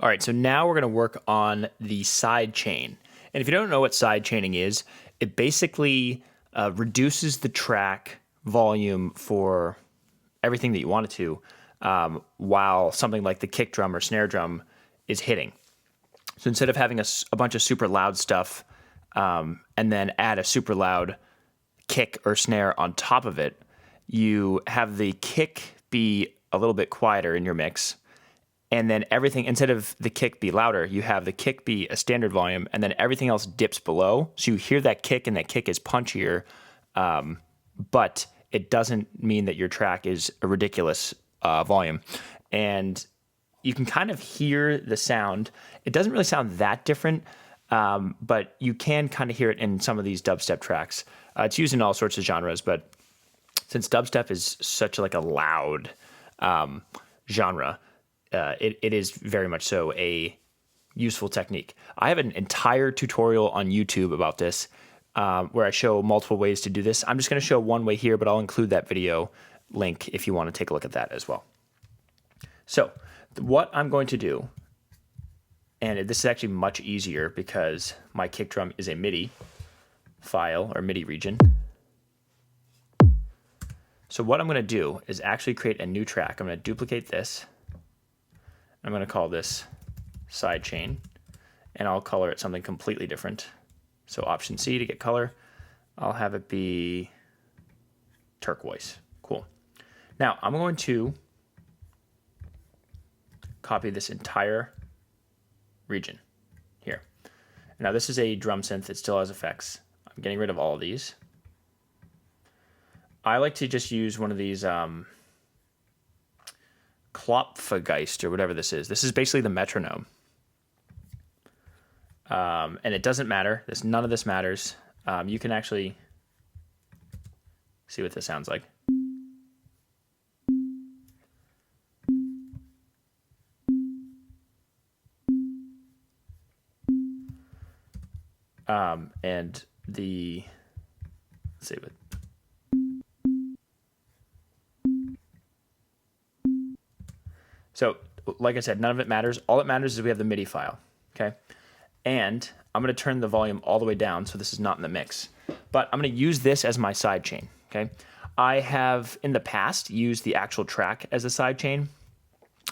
All right, so now we're going to work on the sidechain. And if you don't know what sidechaining is, it basically reduces the track volume for everything that you want it to while something like the kick drum or snare drum is hitting. So instead of having a bunch of super loud stuff and then add a super loud kick or snare on top of it, you have the kick be a little bit quieter in your mix. And then everything, instead of the kick be louder, you have the kick be a standard volume, and then everything else dips below. So you hear that kick, and that kick is punchier, but it doesn't mean that your track is a ridiculous volume. And you can kind of hear the sound. It doesn't really sound that different, but you can kind of hear it in some of these dubstep tracks. It's used in all sorts of genres, but since dubstep is such like a loud genre, it is very much so a useful technique. I have an entire tutorial on YouTube about this where I show multiple ways to do this. I'm just going to show one way here, but I'll include that video link if you want to take a look at that as well. So what I'm going to do, and this is actually much easier because my kick drum is a MIDI file or MIDI region. So what I'm going to do is actually create a new track. I'm going to duplicate this. I'm going to call this Sidechain, and I'll color it something completely different. So Option C to get color. I'll have it be turquoise. Cool. Now I'm going to copy this entire region here. Now this is a drum synth. It still has effects. I'm getting rid of all of these. I like to just use one of these Klopfgeist or whatever this is. This is basically the metronome. And it doesn't matter. None of this matters. You can actually see what this sounds like. And let's see what. So, like I said, none of it matters. All that matters is we have the MIDI file, okay? And I'm going to turn the volume all the way down so this is not in the mix. But I'm going to use this as my sidechain, okay? I have, in the past, used the actual track as a sidechain.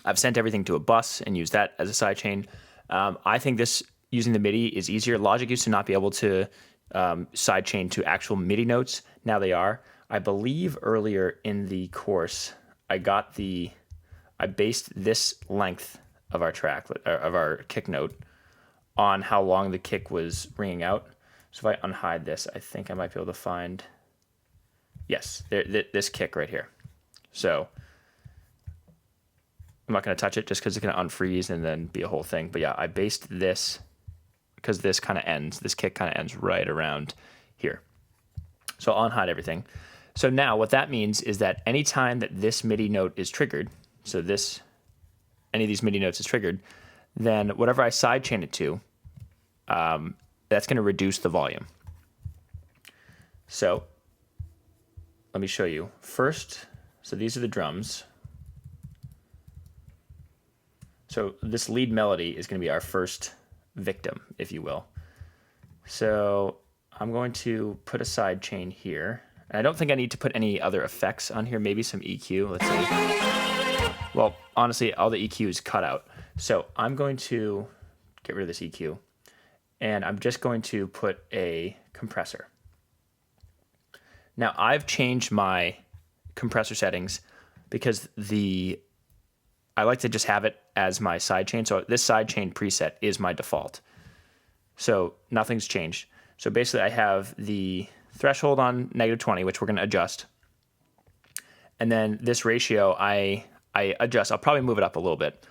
I've sent everything to a bus and used that as a sidechain. I think using the MIDI is easier. Logic used to not be able to sidechain to actual MIDI notes. Now they are. I believe earlier in the course, I based this length of our track, of our kick note, on how long the kick was ringing out. So if I unhide this, I think I might be able to find, yes, this kick right here. So I'm not going to touch it just because it's going to unfreeze and then be a whole thing. But yeah, I based this because this kick kind of ends right around here. So I'll unhide everything. So now what that means is that anytime that this MIDI note is triggered, so any of these MIDI notes is triggered, then whatever I sidechain it to, that's going to reduce the volume. So let me show you. First, so these are the drums. So this lead melody is going to be our first victim, if you will. So I'm going to put a sidechain here. And I don't think I need to put any other effects on here, maybe some EQ. Let's see. Well, honestly, all the EQ is cut out. So I'm going to get rid of this EQ, and I'm just going to put a compressor. Now, I've changed my compressor settings because I like to just have it as my sidechain. So this sidechain preset is my default. So nothing's changed. So basically, I have the threshold on -20, which we're going to adjust. And then this ratio, I adjust. I'll probably move it up a little bit.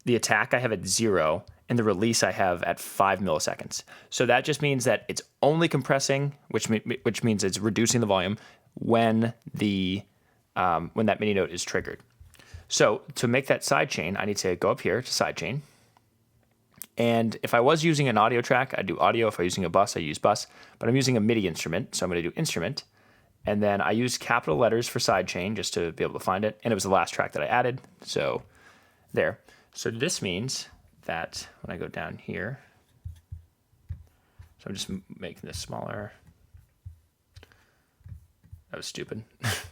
The attack I have at 0, and the release I have at 5 milliseconds. So that just means that it's only compressing, which means it's reducing the volume when that MIDI note is triggered. So to make that sidechain, I need to go up here to sidechain. And if I was using an audio track, I'd do audio. If I was using a bus, I use bus. But I'm using a MIDI instrument, so I'm going to do instrument. And then I use capital letters for sidechain just to be able to find it. And it was the last track that I added. So there. So this means that when I go down here. So I'm just making this smaller. That was stupid.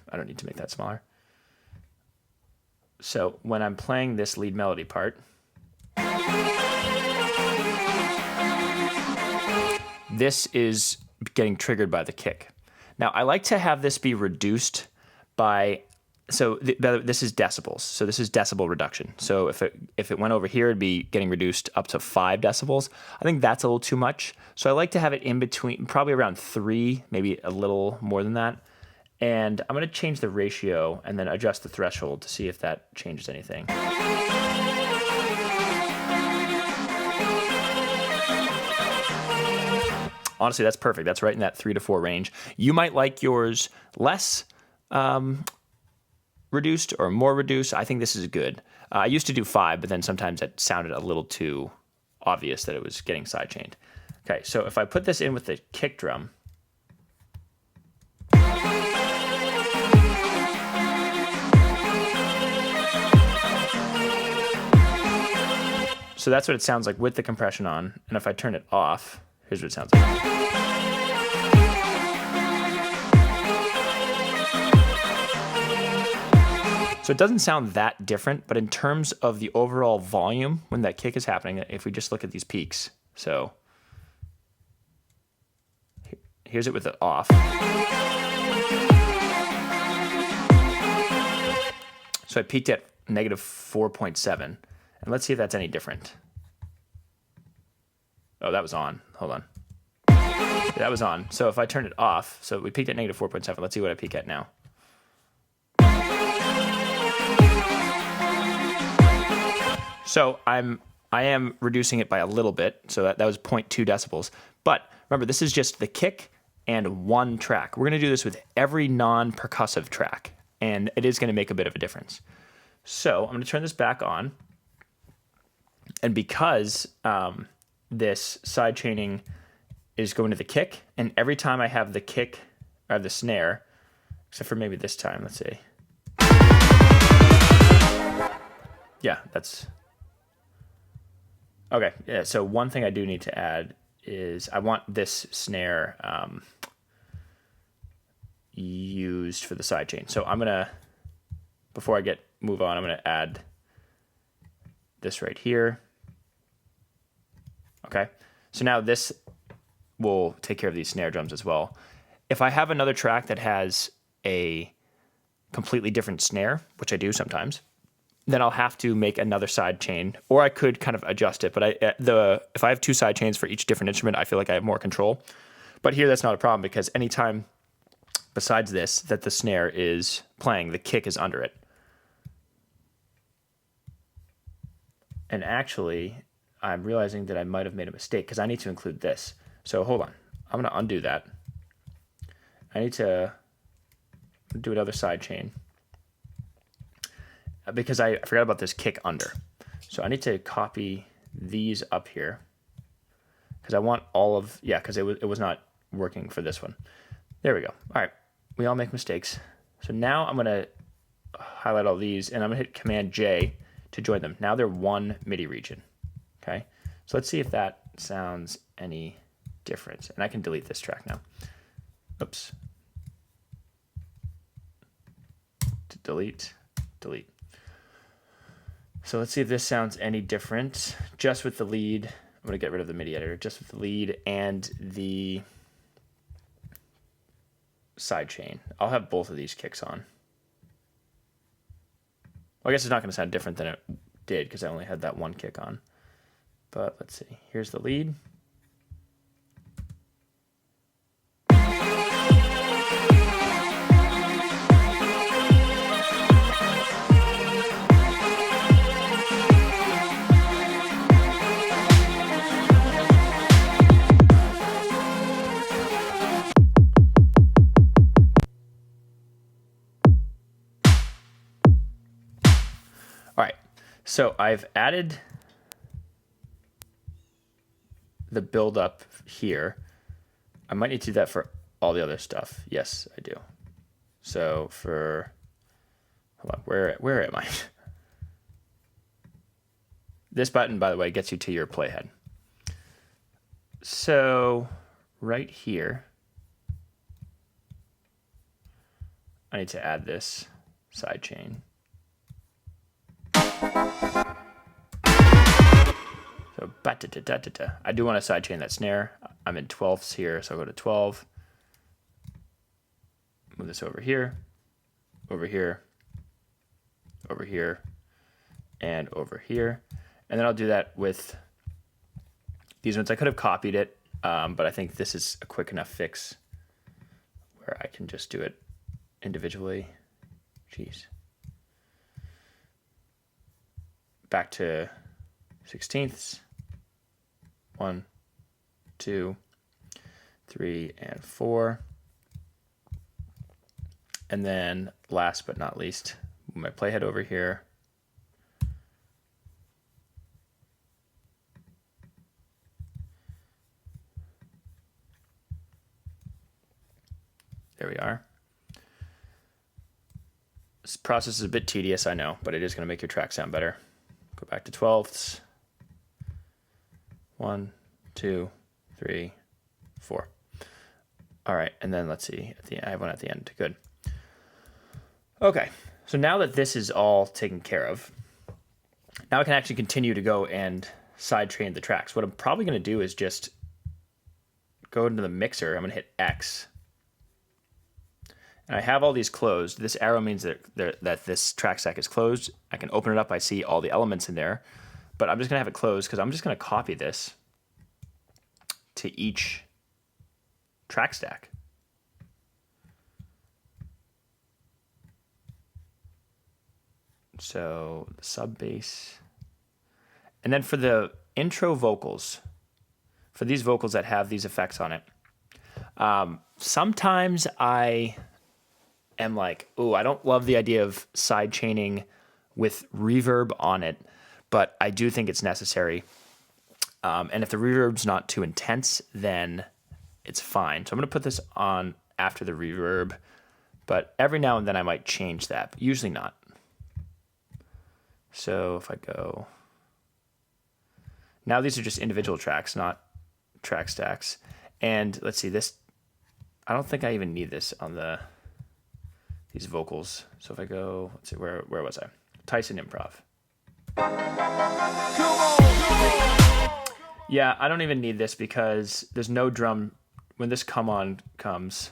I don't need to make that smaller. So when I'm playing this lead melody part, this is getting triggered by the kick. Now I like to have this be reduced by, so this is decibels. So this is decibel reduction. So if it went over here, it'd be getting reduced up to 5 decibels. I think that's a little too much. So I like to have it in between, probably around 3, maybe a little more than that. And I'm going to change the ratio and then adjust the threshold to see if that changes anything. Honestly, that's perfect. That's right in that 3 to 4 range. You might like yours less reduced or more reduced. I think this is good. I used to do 5, but then sometimes it sounded a little too obvious that it was getting sidechained. Okay, so if I put this in with the kick drum, so that's what it sounds like with the compression on. And if I turn it off, here's what it sounds like. So it doesn't sound that different, but in terms of the overall volume, when that kick is happening, if we just look at these peaks, so here's it with it off. So I peaked at negative 4.7, and let's see if that's any different. Oh, that was on. Hold on. Yeah, that was on. So if I turn it off, so we peaked at negative 4.7. Let's see what I peak at now. So I am reducing it by a little bit. So that was 0.2 decibels. But remember, this is just the kick and one track. We're going to do this with every non-percussive track, and it is going to make a bit of a difference. So I'm going to turn this back on. And because this sidechaining is going to the kick, and every time I have the kick, I have the snare, except for maybe this time, let's see. Yeah, that's... Okay, yeah, so one thing I do need to add is I want this snare used for the sidechain. So I'm going to, before I move on, I'm going to add this right here. Okay, so now this will take care of these snare drums as well. If I have another track that has a completely different snare, which I do sometimes, then I'll have to make another side chain, or I could kind of adjust it. But if I have 2 side chains for each different instrument, I feel like I have more control. But here that's not a problem, because anytime besides this that the snare is playing, the kick is under it. And actually, I'm realizing that I might have made a mistake, because I need to include this. So hold on. I'm going to undo that. I need to do another side chain, because I forgot about this kick under. So I need to copy these up here, because I want all of, yeah, because it was not working for this one. There we go. All right, we all make mistakes. So now I'm going to highlight all these, and I'm going to hit Command J to join them. Now they're one MIDI region. Okay, so let's see if that sounds any different. And I can delete this track now. Oops. Delete. So let's see if this sounds any different, just with the lead. I'm going to get rid of the MIDI editor, just with the lead and the sidechain. I'll have both of these kicks on. Well, I guess it's not going to sound different than it did, because I only had that one kick on. But let's see. Here's the lead. All right, so I've added the build up here. I might need to do that for all the other stuff. Yes, I do. So for, hold on, where am I? This button, by the way, gets you to your playhead. So right here, I need to add this sidechain. So ba-da-da-da-da-da. I do want to sidechain that snare. I'm in 12ths here, so I'll go to 12. Move this over here, over here, over here, and over here. And then I'll do that with these ones. I could have copied it, but I think this is a quick enough fix where I can just do it individually. Jeez. Back to 16ths. 1, 2, 3, and 4. And then last but not least, move my playhead over here. There we are. This process is a bit tedious, I know, but it is going to make your track sound better. Go back to 12ths. 1, 2, 3, 4. All right, and then let's see. I have one at the end. Good. Okay, so now that this is all taken care of, now I can actually continue to go and sidechain the tracks. What I'm probably going to do is just go into the mixer. I'm going to hit X. And I have all these closed. This arrow means that this track stack is closed. I can open it up. I see all the elements in there. But I'm just going to have it closed because I'm just going to copy this to each track stack. So the sub bass. And then for the intro vocals, for these vocals that have these effects on it, sometimes I am like, ooh, I don't love the idea of sidechaining with reverb on it, but I do think it's necessary. And if the reverb's not too intense, then it's fine. So I'm going to put this on after the reverb, but every now and then I might change that, but usually not. So if I go, now these are just individual tracks, not track stacks. And let's see this, I don't think I even need this on these vocals. So if I go, let's see, where was I? Tyson Improv. Yeah, I don't even need this because there's no drum when this come on comes,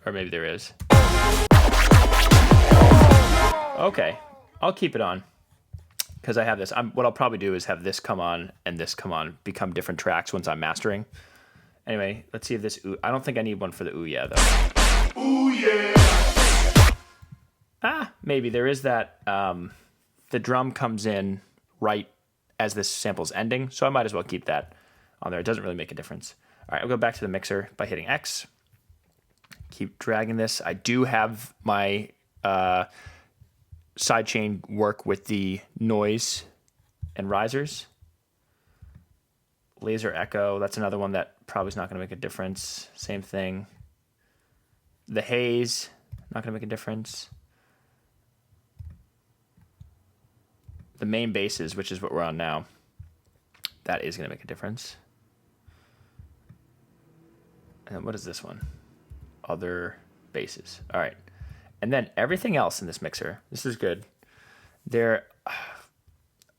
or maybe there is. Okay, I'll keep it on because I have this. What I'll probably do is have this come on and this come on, become different tracks once I'm mastering. Anyway, let's see if this, I don't think I need one for the Ooh Yeah though. Ooh Yeah! Maybe there is that, the drum comes in right as this sample's ending, so I might as well keep that on there. It doesn't really make a difference. All right, I'll go back to the mixer by hitting X. Keep dragging this. I do have my sidechain work with the noise and risers. Laser echo, that's another one that probably is not going to make a difference. Same thing. The haze, not going to make a difference. The main basses, which is what we're on now, that is going to make a difference. And then what is this one? Other basses. All right. And then everything else in this mixer, this is good.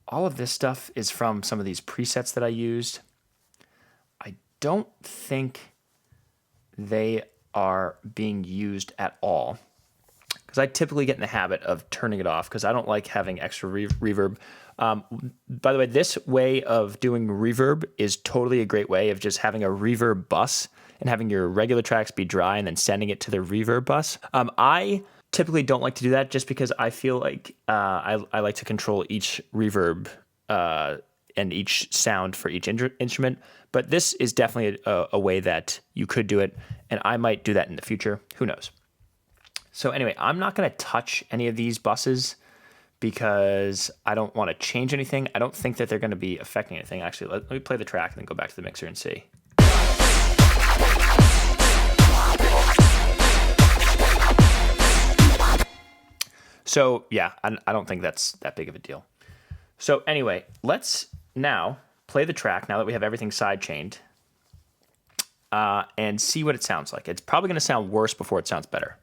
All of this stuff is from some of these presets that I used. I don't think they are being used at all, because I typically get in the habit of turning it off because I don't like having extra reverb. By the way, this way of doing reverb is totally a great way of just having a reverb bus and having your regular tracks be dry and then sending it to the reverb bus. I typically don't like to do that just because I feel like I like to control each reverb and each sound for each instrument. But this is definitely a way that you could do it, and I might do that in the future. Who knows? So anyway, I'm not going to touch any of these buses because I don't want to change anything. I don't think that they're going to be affecting anything. Actually, let me play the track and then go back to the mixer and see. So yeah, I don't think that's that big of a deal. So anyway, let's now play the track now that we have everything sidechained and see what it sounds like. It's probably going to sound worse before it sounds better.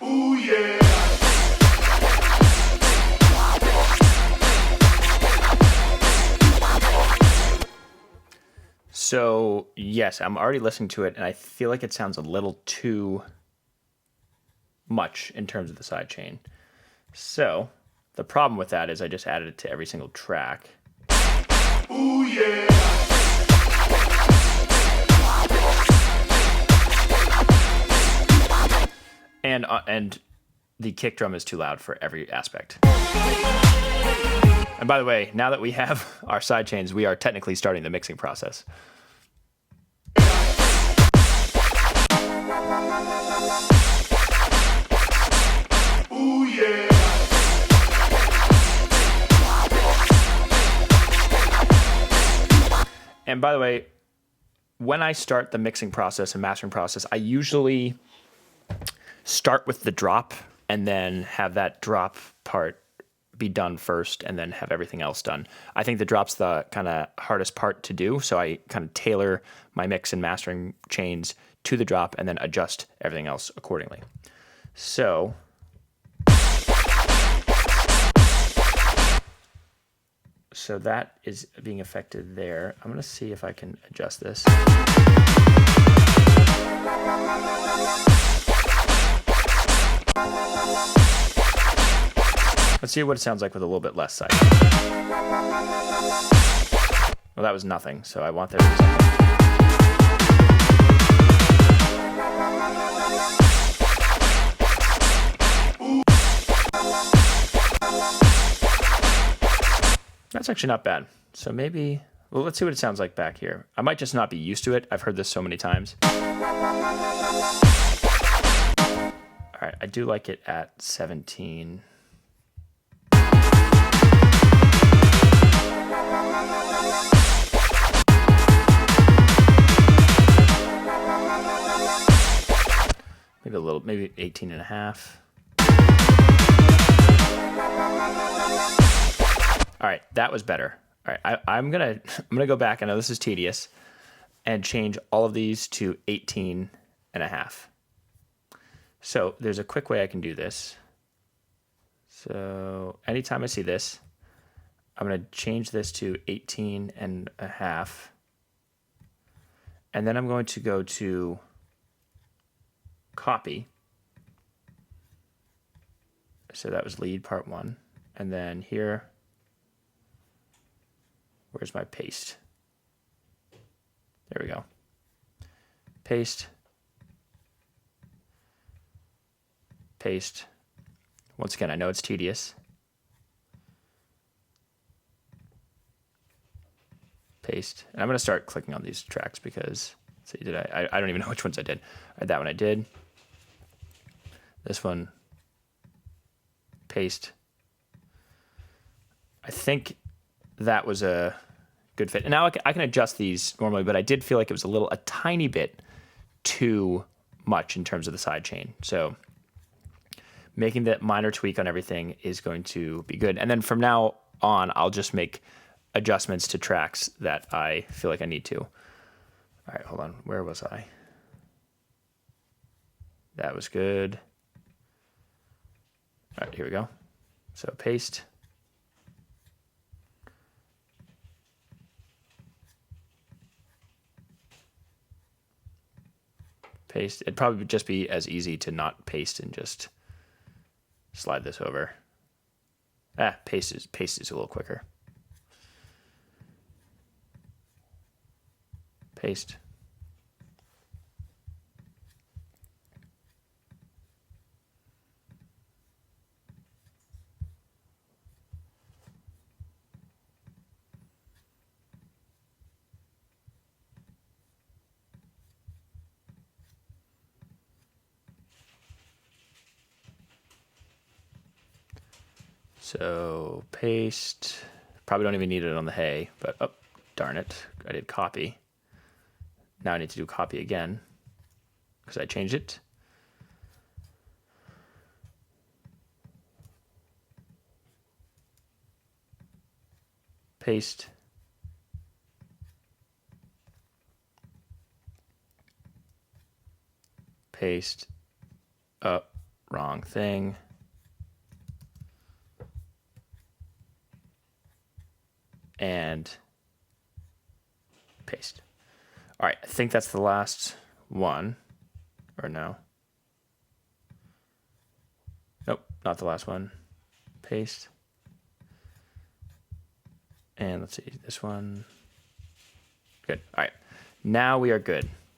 Ooh yeah. So yes, I'm already listening to it, and I feel like it sounds a little too much in terms of the sidechain. So the problem with that is I just added it to every single track. Ooh yeah. And the kick drum is too loud for every aspect. And by the way, now that we have our sidechains, we are technically starting the mixing process. Ooh yeah. And by the way, when I start the mixing process and mastering process, I usually start with the drop and then have that drop part be done first and then have everything else done. I think the drop's the kind of hardest part to do, so I kind of tailor my mix and mastering chains to the drop and then adjust everything else accordingly. So that is being affected there. I'm going to see if I can adjust this. Let's see what it sounds like with a little bit less side. Well, that was nothing, so I want there to be something. That's actually not bad. So maybe, well, let's see what it sounds like back here. I might just not be used to it. I've heard this so many times. All right, I do like it at 17. Maybe a little, maybe 18 and a half. All right, that was better. All right, I'm gonna go back. I know this is tedious, and change all of these to 18 and a half. So there's a quick way I can do this. So anytime I see this, I'm gonna change this to 18 and a half, and then I'm going to go to copy. So that was lead part 1, and then here. Where's my paste? There we go. Paste. Paste. Once again, I know it's tedious. Paste. And I'm going to start clicking on these tracks because, let's see, did I don't even know which ones I did. All right, that one I did. This one. Paste. I think that was a good fit. And now I can adjust these normally, but I did feel like it was a tiny bit too much in terms of the sidechain. So making that minor tweak on everything is going to be good. And then from now on, I'll just make adjustments to tracks that I feel like I need to. All right, hold on. Where was I? That was good. All right, here we go. So paste. Paste. It'd probably just be as easy to not paste and just slide this over. Paste is a little quicker. paste. So paste, probably don't even need it on the hey, but oh, darn it, I did copy. Now I need to do copy again because I changed it. Paste. Paste. Oh, wrong thing. And paste. All right, I think that's the last one. Or no? Nope, not the last one. Paste. And let's see, this one. Good. All right, now we are good.